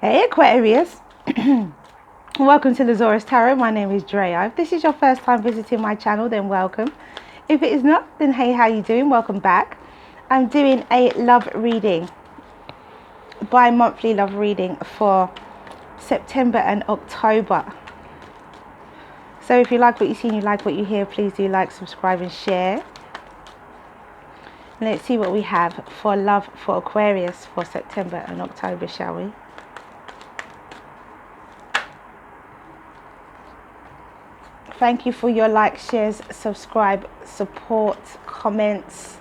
Hey Aquarius, welcome to the Zarious Tarot. My name is Drea. If this is your first time visiting my channel, then welcome. If it is not, then hey, how you doing? Welcome back. I'm doing a love reading, bi-monthly love reading for September and October. So if you like what you see and you like what you hear, please do like, subscribe and share. Let's see what we have for love for Aquarius for September and October, shall we? Thank you for your likes, shares, subscribe, support, comments.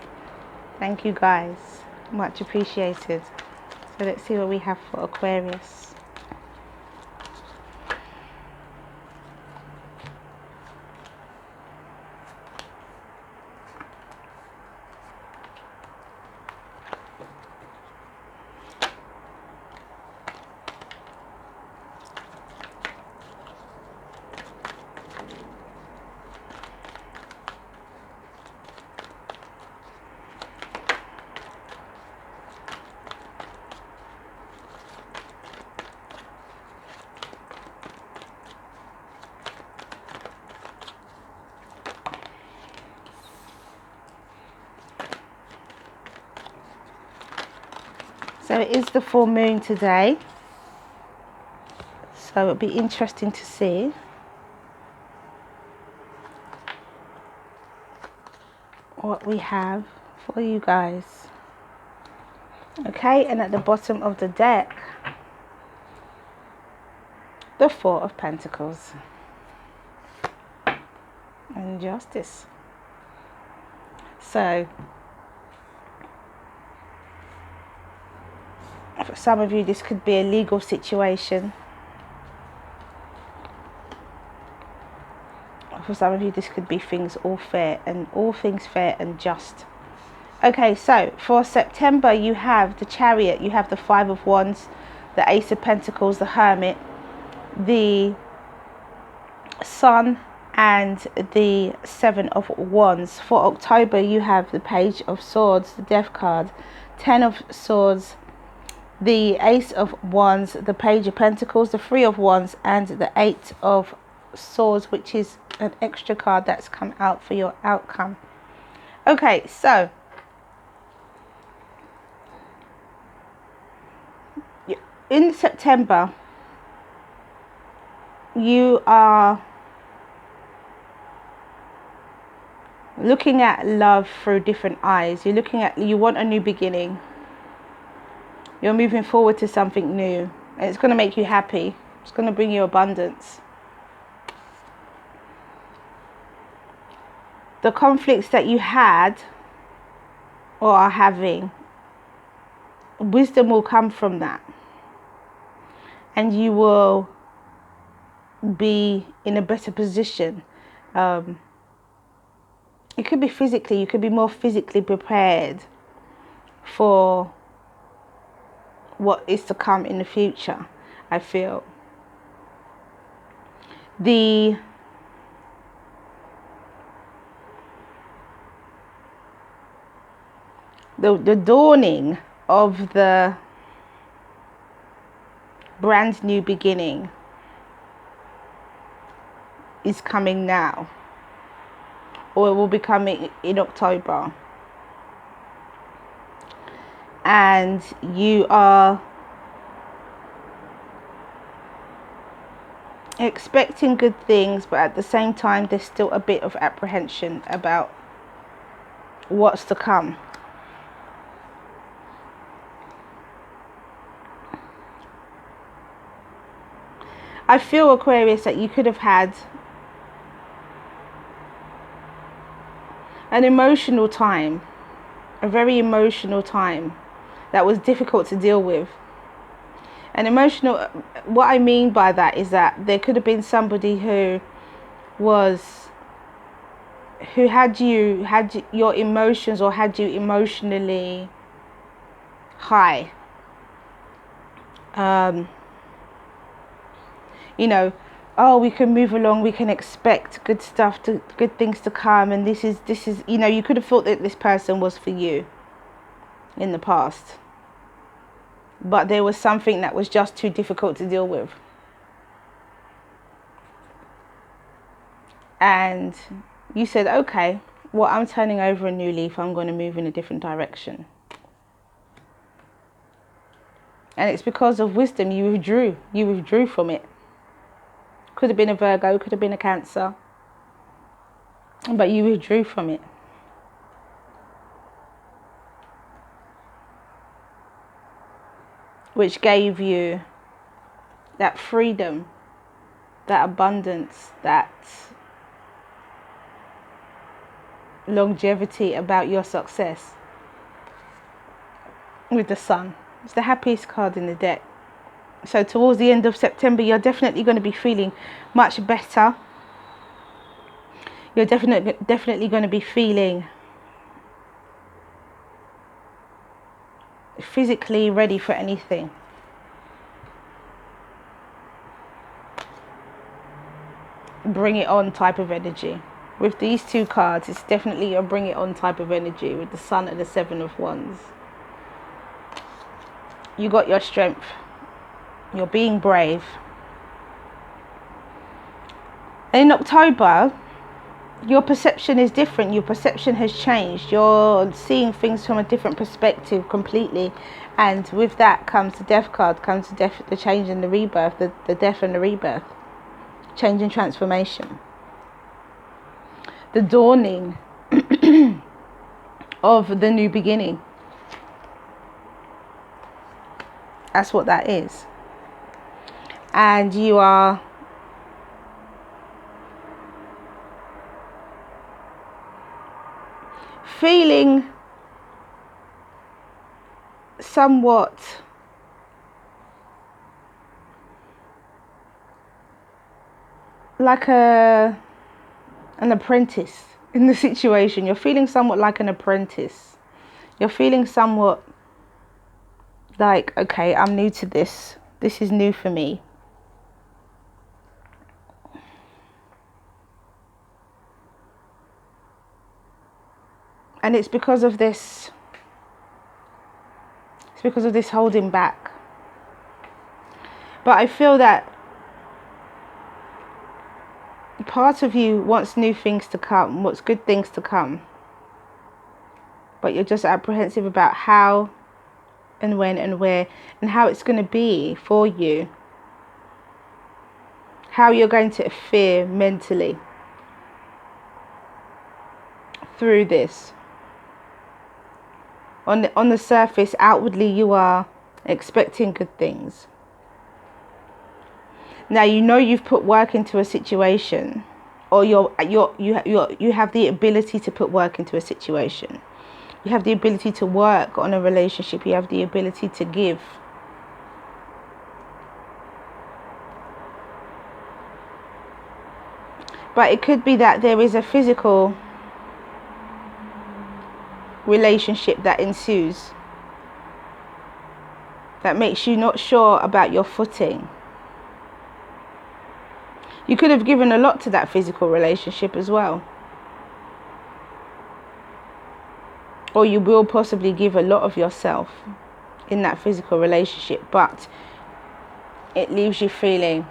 Thank you guys. Much appreciated. So let's see what we have for Aquarius. So it is the full moon today, so it'll be interesting to see what we have for you guys. Okay, and at the bottom of the deck, the Four of Pentacles and Justice. So for some of you, this could be a legal situation. For some of you, this could be things all fair and all things fair and just. Okay, so for September, you have the Chariot, you have the Five of Wands, the Ace of Pentacles, the Hermit, the Sun, and the Seven of Wands. For October, you have the Page of Swords, the Death card, Ten of Swords, the Ace of Wands, the Page of Pentacles, the Three of Wands, and the Eight of Swords, which is an extra card that's come out for your outcome. Okay, so in September, you are looking at love through different eyes. You're looking at, you want a new beginning. You're moving forward to something new, and it's going to make you happy. It's going to bring you abundance. The conflicts that you had or are having, wisdom will come from that, and you will be in a better position. It could be physically, you could be more physically prepared for what is to come in the future, I feel. The dawning of the brand new beginning is coming now, or it will be coming in October. And you are expecting good things, but at the same time there's still a bit of apprehension about what's to come. I feel, Aquarius, that you could have had an emotional time, a very emotional time that was difficult to deal with. And emotional, what I mean by that is that there could have been somebody who had your emotions, or had you emotionally high. You know, oh, we can move along, we can expect good things to come, and this is, you know, you could have thought that this person was for you in the past. but there was something that was just too difficult to deal with. And you said, okay, well, I'm turning over a new leaf. I'm going to move in a different direction. And it's because of wisdom you withdrew. You withdrew from it. Could have been a Virgo, could have been a Cancer. But you withdrew from it. Which gave you that freedom, that abundance, that longevity about your success. With the Sun. It's the happiest card in the deck. So towards the end of September, you're definitely going to be feeling much better. You're definitely going to be feeling physically ready for anything. Bring it on type of energy. With these two cards, it's definitely a bring it on type of energy with the Sun and the Seven of Wands. You got your strength. You're being brave. In October, your perception is different. Your perception has changed. You're seeing things from a different perspective completely. And with that comes the Death card, comes the death, the change and the rebirth, the death and the rebirth. Change and transformation. The dawning of the new beginning. That's what that is. And you are feeling somewhat like an apprentice in the situation. You're feeling somewhat like an apprentice. You're feeling somewhat like, okay, I'm new to this. This is new for me. And it's because of this. It's because of this holding back. But I feel that part of you wants new things to come, wants good things to come. But you're just apprehensive about how and when and where and how it's going to be for you. How you're going to fare mentally through this. On the surface, outwardly, you are expecting good things. Now you know you've put work into a situation, or you have the ability to put work into a situation. You have the ability to work on a relationship. You have the ability to give. But it could be that there is a physical relationship that ensues that makes you not sure about your footing. You could have given a lot to that physical relationship as well. Or you will possibly give a lot of yourself in that physical relationship, but it leaves you feeling,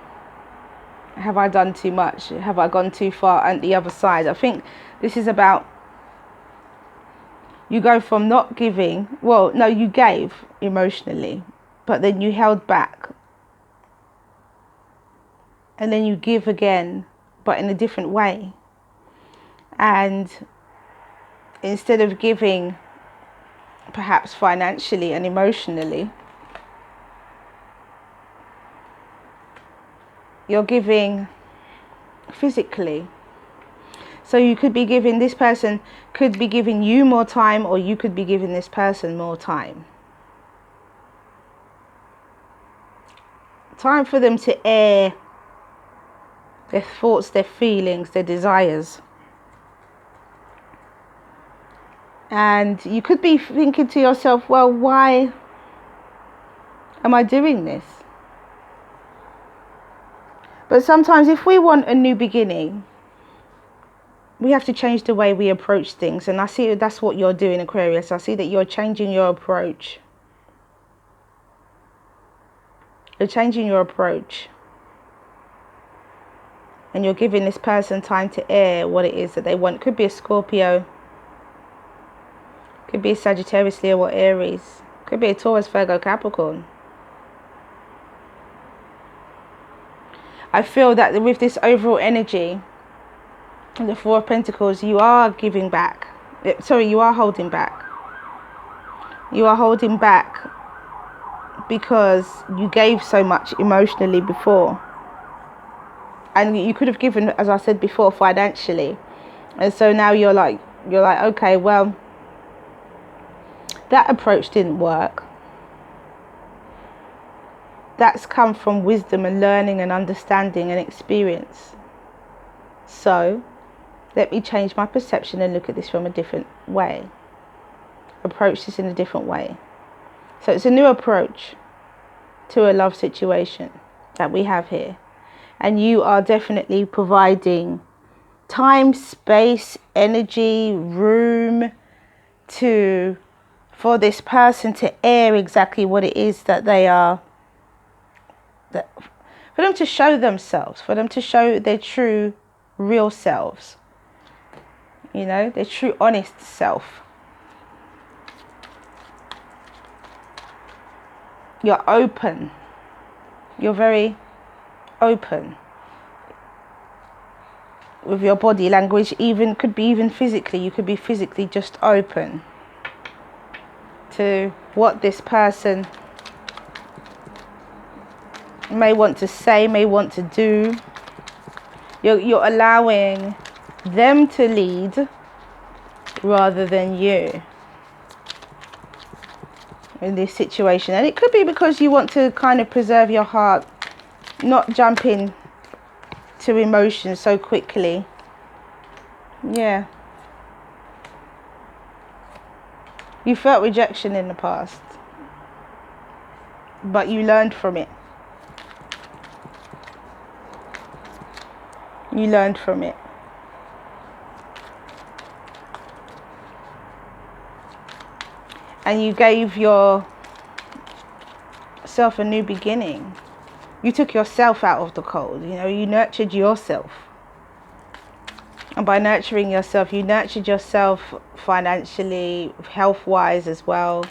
have I done too much? Have I gone too far on the other side? I think this is about, you go from not giving, well, no, you gave emotionally, but then you held back. And then you give again, but in a different way. And instead of giving perhaps financially and emotionally, you're giving physically. So you could be giving, this person could be giving you more time, or you could be giving this person more time. Time for them to air their thoughts, their feelings, their desires. And you could be thinking to yourself, well, why am I doing this? But sometimes if we want a new beginning, we have to change the way we approach things. And I see that's what you're doing, Aquarius. I see that you're changing your approach. You're changing your approach. And you're giving this person time to air what it is that they want. Could be a Scorpio. Could be a Sagittarius, Leo or Aries. Could be a Taurus, Virgo, Capricorn. I feel that with this overall energy, the Four of Pentacles, you are giving back. Sorry, you are holding back. You are holding back because you gave so much emotionally before. And you could have given, as I said before, financially. And so now you're like, okay, well, that approach didn't work. That's come from wisdom and learning and understanding and experience. So let me change my perception and look at this from a different way. Approach this in a different way. So it's a new approach to a love situation that we have here. And you are definitely providing time, space, energy, room for this person to air exactly what it is that they are. For them to show themselves, for them to show their true, real selves. You know, their true, honest self. You're open. You're very open with your body language. Could be even physically. You could be physically just open to what this person may want to say, may want to do. You're allowing them to lead rather than you in this situation. And it could be because you want to kind of preserve your heart, not jump in to emotions so quickly. Yeah. You felt rejection in the past, but you learned from it. You learned from it. And you gave yourself a new beginning. You took yourself out of the cold. You know, you nurtured yourself. And by nurturing yourself, you nurtured yourself financially, health-wise as well.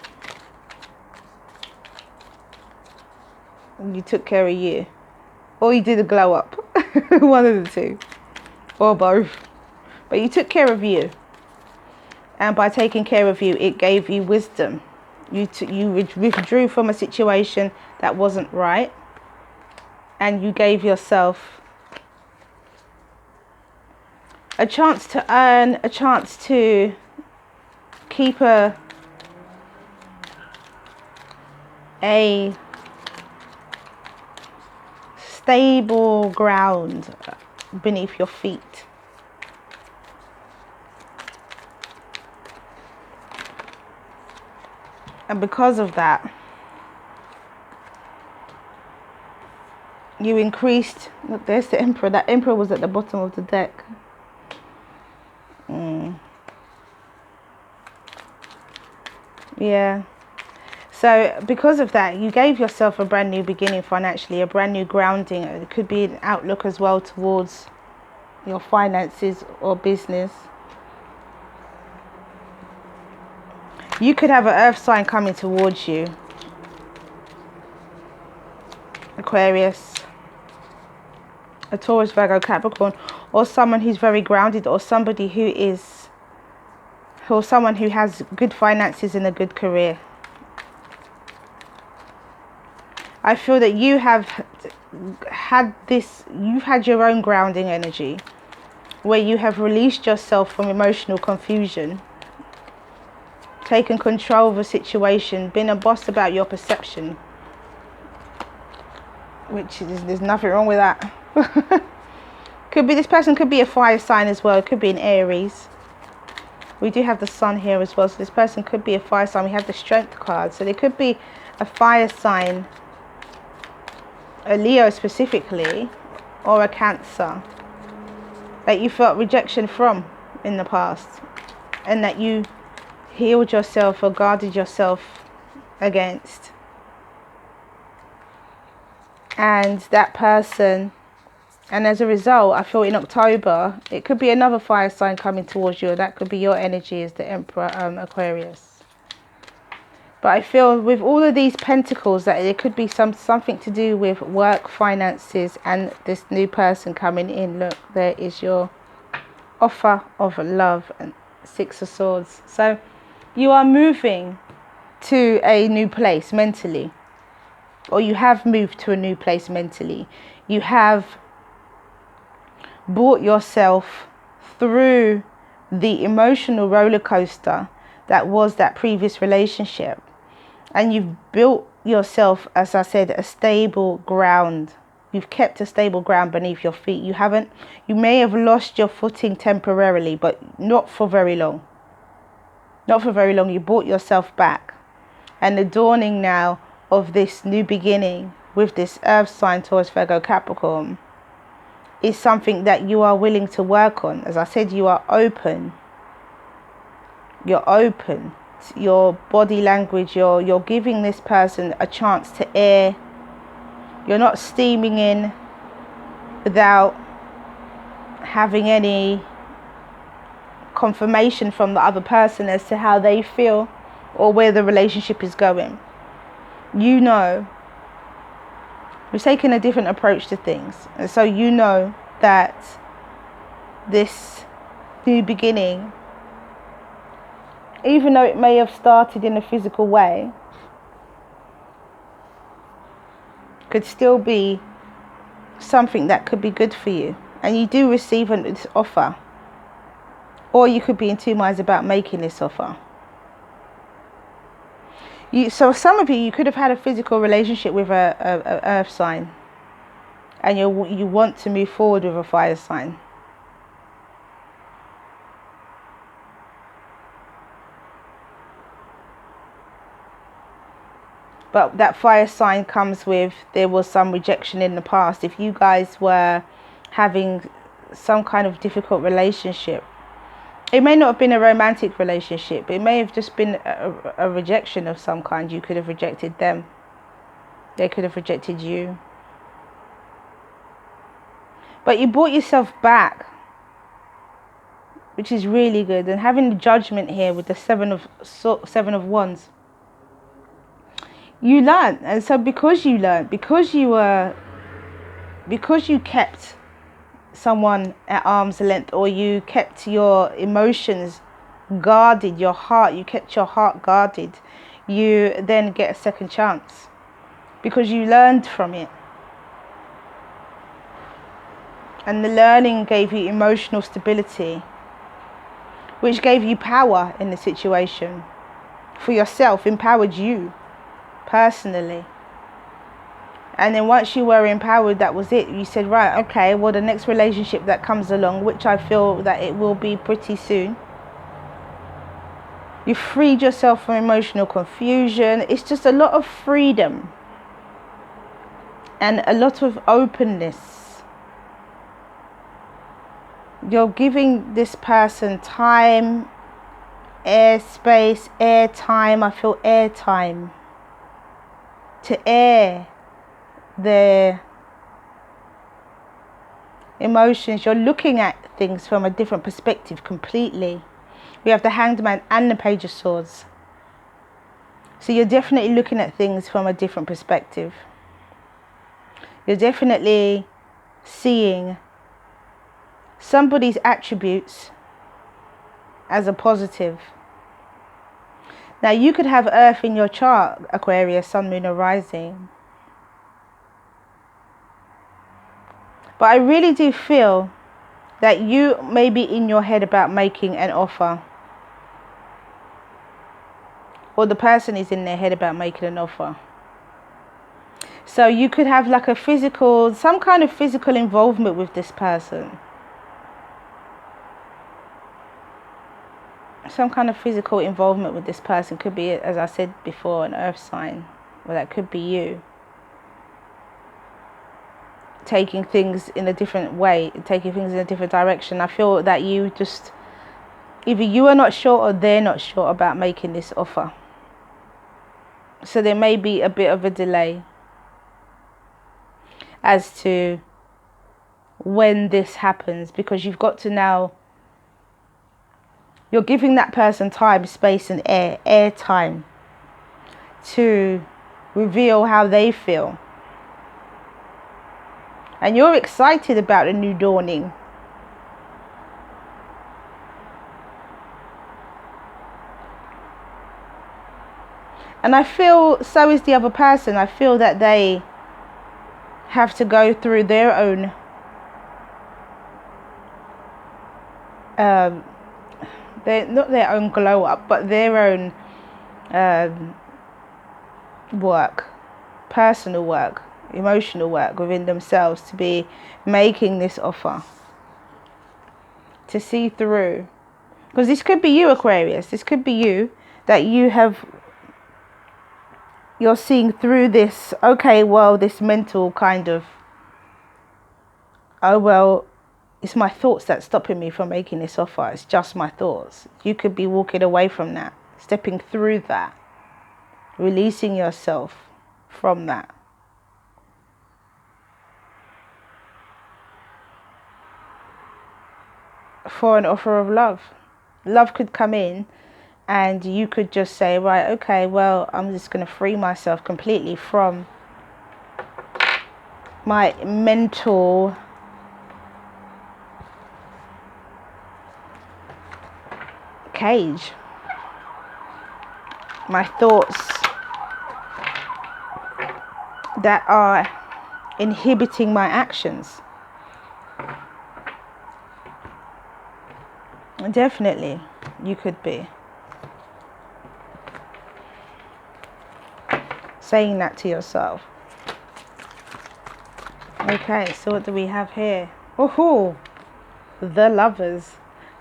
You took care of you. Or you did a glow up. One of the two. Or both. But you took care of you. And by taking care of you, it gave you wisdom. You withdrew from a situation that wasn't right. And you gave yourself a chance to earn, a chance to keep a stable ground beneath your feet. And because of that, you increased. Look, there's the Emperor. That Emperor was at the bottom of the deck. Yeah. So because of that, you gave yourself a brand new beginning financially, a brand new grounding. It could be an outlook as well towards your finances or business. You could have an earth sign coming towards you. Aquarius, a Taurus, Virgo, Capricorn, or someone who's very grounded, or somebody someone who has good finances and a good career. I feel that you have had you've had your own grounding energy where you have released yourself from emotional confusion, taken control of a situation, been a boss about your perception, which is, there's nothing wrong with that. Could be, this person could be a fire sign as well. It could be an Aries. We do have the sun here as well, so this person could be a fire sign. We have the strength card, so they could be a fire sign, a Leo specifically, or a Cancer that you felt rejection from in the past, and that you healed yourself or guarded yourself against. and that person, and as a result, I feel in October it could be another fire sign coming towards you. That could be your energy as the Emperor, Aquarius. But I feel with all of these pentacles that it could be something to do with work, finances, and this new person coming in. Look, there is your offer of love and Six of Swords. So you are moving to a new place mentally, or you have moved to a new place mentally. You have brought yourself through the emotional roller coaster that was that previous relationship, and you've built yourself, as I said, a stable ground. You've kept a stable ground beneath your feet. You may have lost your footing temporarily, but not for very long. Not for very long. You brought yourself back. And the dawning now of this new beginning with this earth sign, Taurus, Virgo, Capricorn, is something that you are willing to work on. As I said, you are open. You're open. Your body language, you're giving this person a chance to air. You're not steaming in without having any confirmation from the other person as to how they feel or where the relationship is going. You know, you're taking a different approach to things, and so you know that this new beginning, even though it may have started in a physical way, could still be something that could be good for you. And you do receive this offer, or you could be in two minds about making this offer. So some of you could have had a physical relationship with a earth sign, and you want to move forward with a fire sign. But that fire sign comes with, there was some rejection in the past. If you guys were having some kind of difficult relationship, it may not have been a romantic relationship. It may have just been a rejection of some kind. You could have rejected them. They could have rejected you. But you brought yourself back, which is really good. And having the Judgment here with the Seven of Wands, you learned. And so because you learned, because you kept someone at arm's length, or you kept your emotions guarded, you kept your heart guarded, you then get a second chance because you learned from it. And the learning gave you emotional stability, which gave you power in the situation for yourself, empowered you personally. And then once you were empowered, that was it. You said, right, okay, well, the next relationship that comes along, which I feel that it will be pretty soon, you freed yourself from emotional confusion. It's just a lot of freedom and a lot of openness. You're giving this person time, airspace, airtime. I feel airtime to air their emotions. You're looking at things from a different perspective completely. We have the Hanged Man and the Page of Swords. So you're definitely looking at things from a different perspective. You're definitely seeing somebody's attributes as a positive. Now you could have Earth in your chart, Aquarius, Sun, Moon, or Rising. But I really do feel that you may be in your head about making an offer, or the person is in their head about making an offer. So you could have like a physical, some kind of physical involvement with this person. Some kind of physical involvement with this person. Could be, as I said before, an earth sign, or that could be you. Taking things in a different way, taking things in a different direction. I feel that you just, either you are not sure or they're not sure about making this offer. So there may be a bit of a delay. as to when this happens, because you've got to now, you're giving that person time, space and air time to reveal how they feel. And you're excited about a new dawning. And I feel so is the other person. I feel that they have to go through their own not their own glow up, but their own work, personal work, emotional work within themselves, to be making this offer, to see through. Because this could be you, Aquarius. This could be you, that you're seeing through this. Okay, well, this mental kind of, oh well, it's my thoughts that's stopping me from making this offer. It's just my thoughts. You could be walking away from that, stepping through that, releasing yourself from that. For an offer of love. Love could come in and you could just say, right, okay, well, I'm just going to free myself completely from my mental cage, my thoughts that are inhibiting my actions. Definitely, you could be saying that to yourself. Okay, so what do we have here? Oh, the Lovers.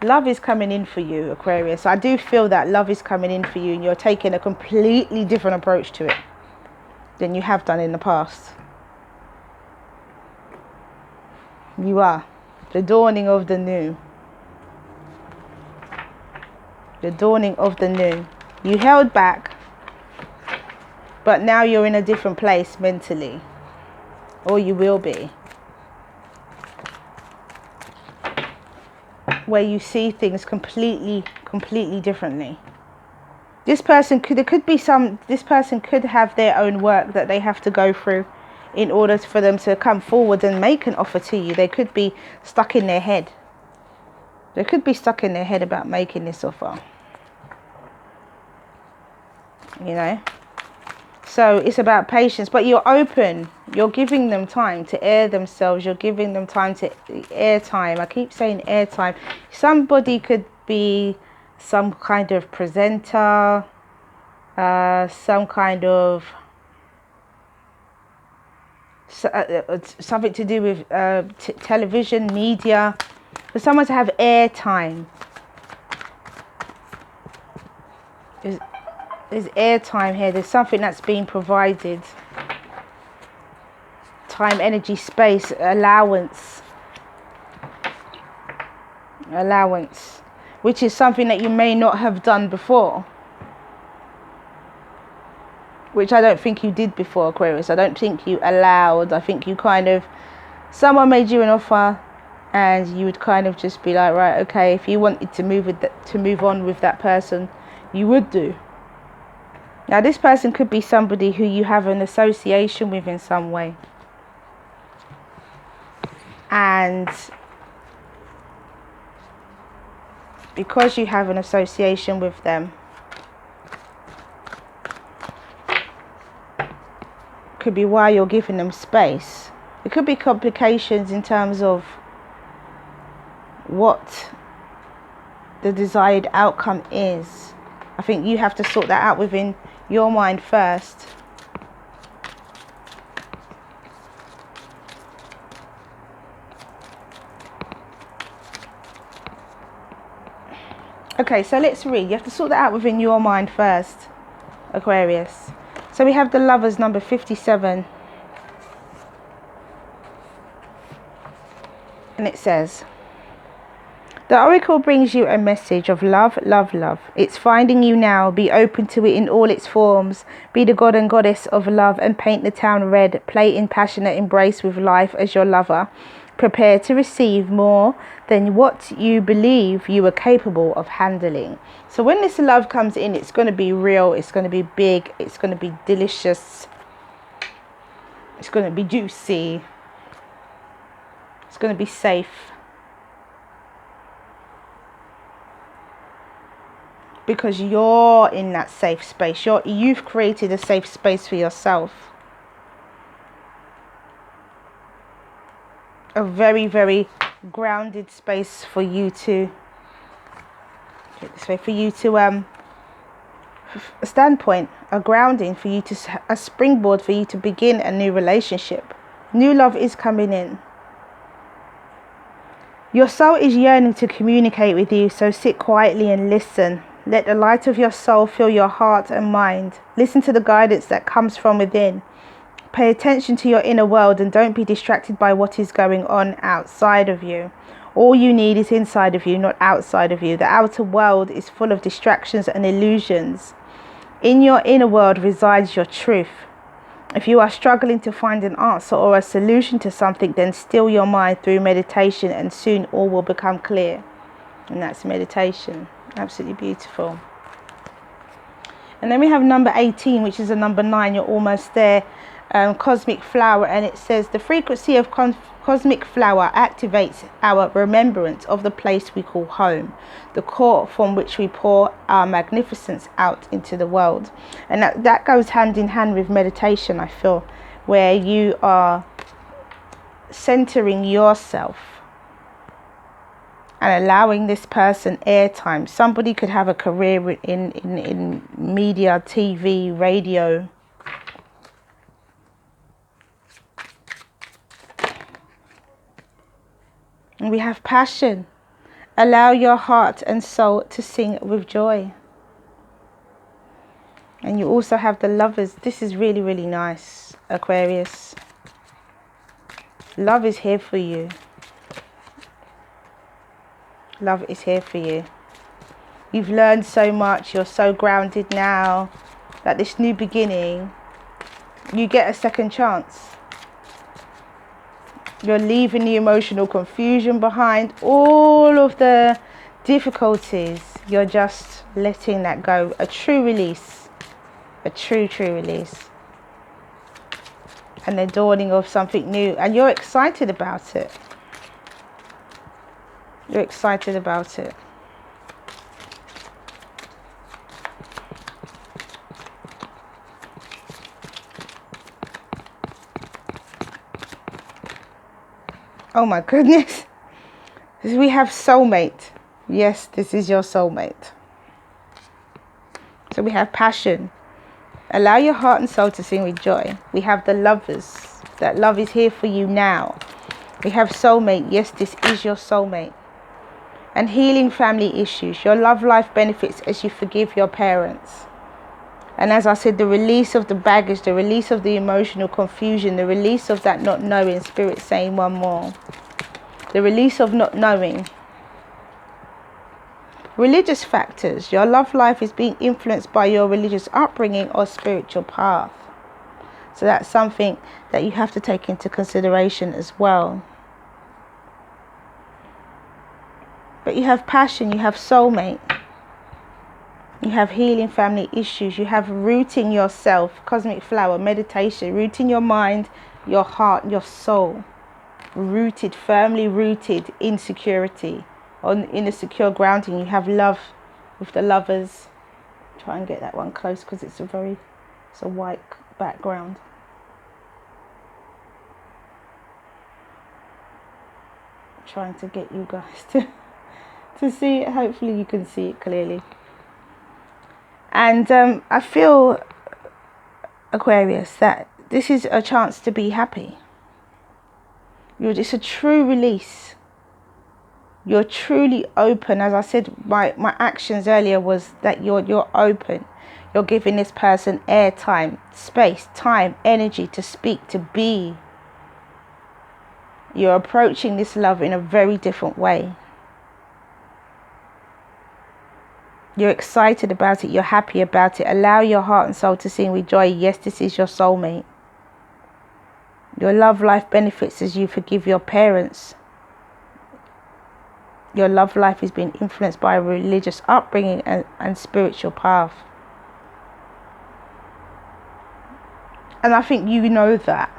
Love is coming in for you, Aquarius. I do feel that love is coming in for you, and you're taking a completely different approach to it than you have done in the past. You are. The dawning of the new. The dawning of the new. You held back, but now you're in a different place mentally, or you will be, where you see things completely differently. This person could have their own work that they have to go through in order for them to come forward and make an offer to you. They could be stuck in their head. They could be stuck in their head about making this offer. You know? So it's about patience, but you're open. You're giving them time to air themselves. You're giving them time to air time. I keep saying air time. Somebody could be some kind of presenter, some kind of something to do with television, media. For someone to have air time. There's airtime here. There's something that's being provided. Time, energy, space, allowance. Allowance. Which is something that you may not have done before. Which I don't think you did before, Aquarius. I don't think you allowed. I think you kind of... Someone made you an offer and you would kind of just be like, right, okay, if you wanted to move on with that person, you would do. Now, this person could be somebody who you have an association with in some way. And because you have an association with them, could be why you're giving them space. It could be complications in terms of what the desired outcome is. I think you have to sort that out within your mind first. Okay, so let's read. You have to sort that out within your mind first, Aquarius. So we have the Lovers, number 57. And it says, The oracle brings you a message of love, love, love. It's finding you now. Be open to it in all its forms. Be the god and goddess of love and paint the town red. Play in passionate embrace with life as your lover. Prepare to receive more than what you believe you are capable of handling. So when this love comes in, it's going to be real. It's going to be big. It's going to be delicious. It's going to be juicy. It's going to be safe. Because you're in that safe space. You've created a safe space for yourself. A very, very grounded space for you to, a standpoint, a grounding for you to, a springboard for you to begin a new relationship. New love is coming in. Your soul is yearning to communicate with you, so sit quietly and listen. Let the light of your soul fill your heart and mind. Listen to the guidance that comes from within. Pay attention to your inner world and don't be distracted by what is going on outside of you. All you need is inside of you, not outside of you. The outer world is full of distractions and illusions. In your inner world resides your truth. If you are struggling to find an answer or a solution to something, then still your mind through meditation and soon all will become clear. And that's meditation. Absolutely beautiful. And then we have number 18, which is a number 9. You're almost there. Cosmic flower, and it says the frequency of cosmic flower activates our remembrance of the place we call home, the core from which we pour our magnificence out into the world. And that goes hand in hand with meditation, I feel, where you are centering yourself and allowing this person airtime. Somebody could have a career in media, TV, radio. And we have passion. Allow your heart and soul to sing with joy. And you also have the lovers. This is really, really nice, Aquarius. Love is here for you. Love is here for you. You've learned so much. You're so grounded now that this new beginning, you get a second chance. You're leaving the emotional confusion behind, all of the difficulties. You're just letting that go. A true release. A true release. And the dawning of something new. And you're excited about it. You're excited about it. Oh my goodness. We have soulmate. Yes, this is your soulmate. So we have passion. Allow your heart and soul to sing with joy. We have the lovers. That love is here for you now. We have soulmate. Yes, this is your soulmate. And healing family issues. Your love life benefits as you forgive your parents. And as I said, the release of the baggage, the release of the emotional confusion, the release of that not knowing, spirit saying one more. The release of not knowing. Religious factors. Your love life is being influenced by your religious upbringing or spiritual path. So that's something that you have to take into consideration as well. But you have passion, you have soulmate. You have healing family issues. You have rooting yourself, cosmic flower, meditation, rooting your mind, your heart, your soul. Rooted, firmly rooted in security, in a secure grounding. You have love with the lovers. Try and get that one close because it's a white background. Trying to get you guys to see it. Hopefully you can see it clearly. And I feel, Aquarius, that this is a chance to be happy. It's a true release. You're truly open. As I said, my actions earlier was that you're open. You're giving this person airtime, space, time, energy to speak, to be. You're approaching this love in a very different way. You're excited about it. You're happy about it. Allow your heart and soul to sing with joy. Yes, this is your soulmate. Your love life benefits as you forgive your parents. Your love life is being influenced by a religious upbringing and spiritual path. And I think you know that.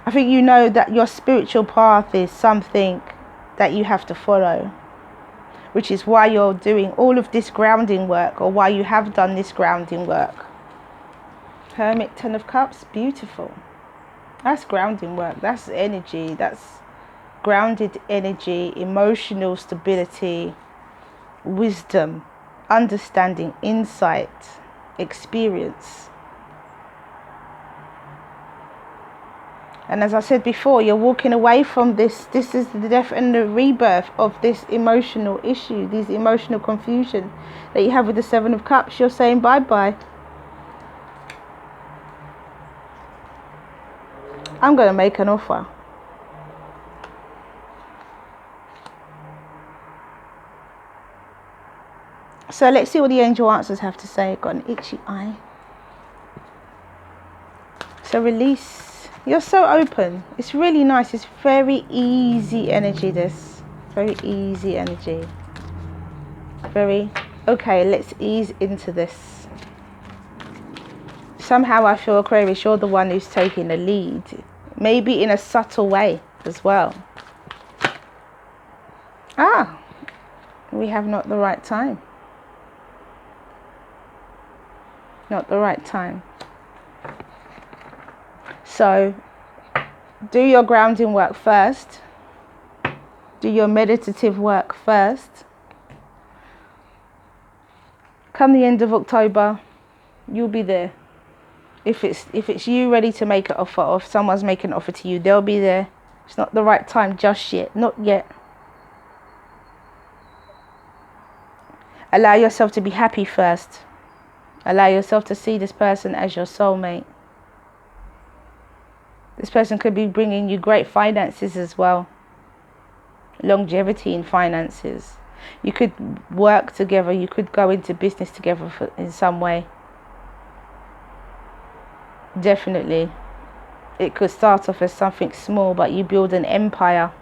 I think you know that your spiritual path is something that you have to follow, which is why you're doing all of this grounding work, or why you have done this grounding work. Hermit, 10 of Cups, beautiful. That's grounding work. That's energy. That's grounded energy, emotional stability, wisdom, understanding, insight, experience. And as I said before, you're walking away from this. This is the death and the rebirth of this emotional issue, these emotional confusion that you have with the 7 of Cups. You're saying bye-bye. I'm going to make an offer. So let's see what the angel answers have to say. Got an itchy eye. So release. You're so open. It's really nice. It's very easy energy, this. Very easy energy. Very, okay, let's ease into this. Somehow I feel, Aquarius, you're the one who's taking the lead. Maybe in a subtle way as well. Ah, we have not the right time. Not the right time. So, do your grounding work first. Do your meditative work first. Come the end of October, you'll be there. If it's you ready to make an offer, or if someone's making an offer to you, they'll be there. It's not the right time just yet. Not yet. Allow yourself to be happy first. Allow yourself to see this person as your soulmate. This person could be bringing you great finances as well. Longevity in finances. You could work together. You could go into business together in some way. Definitely. It could start off as something small, but you build an empire.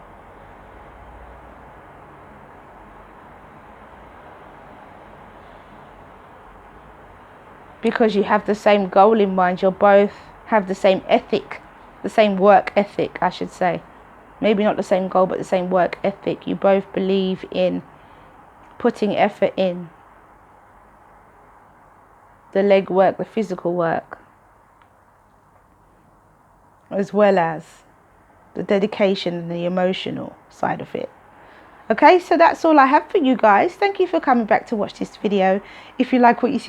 Because you have the same goal in mind. You both have the same ethic. The same work ethic, I should say. Maybe not the same goal, but the same work ethic. You both believe in putting effort in. The leg work, the physical work. As well as the dedication and the emotional side of it. Okay, so that's all I have for you guys. Thank you for coming back to watch this video. If you like what you see,